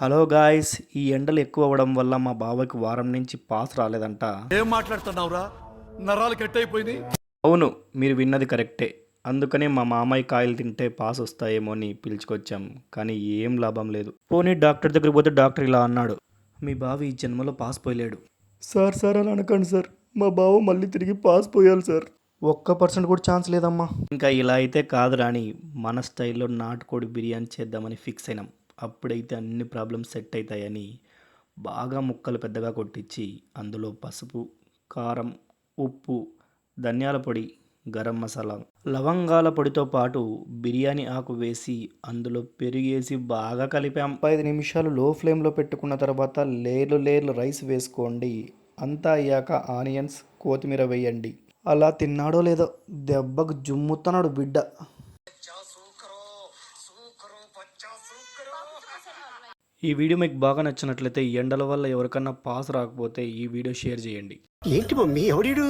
Hello guys, ఈ ఎండలు ఎక్కువ అవ్వడం వల్ల మా బావకి వారం నుంచి పాస్ రాలేదంట. ఏం మాట్లాడుతున్నావురా? నరాలు కట్ అయిపోయింది. అవును, మీరు విన్నది కరెక్టే. అందుకనే మా మామయ్య కాయలు తింటే పాస్ వస్తాయేమో అని పిలుచుకొచ్చాం. కానీ ఏం లాభం లేదు. పోనీ డాక్టర్ దగ్గరికి పోతే డాక్టర్ ఇలా అన్నాడు, మీ బావ ఈ జన్మలో పాస్ పోయలేడు. సార్ సార్ అలా అనకండి సార్, మా బావ మళ్ళీ తిరిగి పాస్ పోయాలి సార్. 1% కూడా ఛాన్స్ లేదమ్మా. ఇంకా ఇలా అయితే కాదు రాని, మన స్టైల్లో నాటుకోడి బిర్యానీ చేద్దామని ఫిక్స్ అయినాం. అప్పుడైతే అన్ని ప్రాబ్లమ్స్ సెట్ అవుతాయని బాగా ముక్కలు పెద్దగా కొట్టించి అందులో పసుపు, కారం, ఉప్పు, ధనియాల పొడి, గరం మసాలా, లవంగాల పొడితో పాటు బిర్యానీ ఆకు వేసి అందులో పెరిగేసి బాగా కలిపాం. 5 నిమిషాలు లో ఫ్లేమ్లో పెట్టుకున్న తర్వాత లేర్లు లేర్లు రైస్ వేసుకోండి. అంతా అయ్యాక ఆనియన్స్, కొత్తిమీర వేయండి. అలా తిన్నాడో లేదో దెబ్బకు జుమ్ముతున్నాడు బిడ్డ. ఈ వీడియో మీకు బాగా నచ్చినట్లయితే, ఈ ఎండల వల్ల ఎవరికన్నా పాస్ రాకపోతే ఈ వీడియో షేర్ చేయండి. ఏంటి మమ్మీ ఎవడీడు?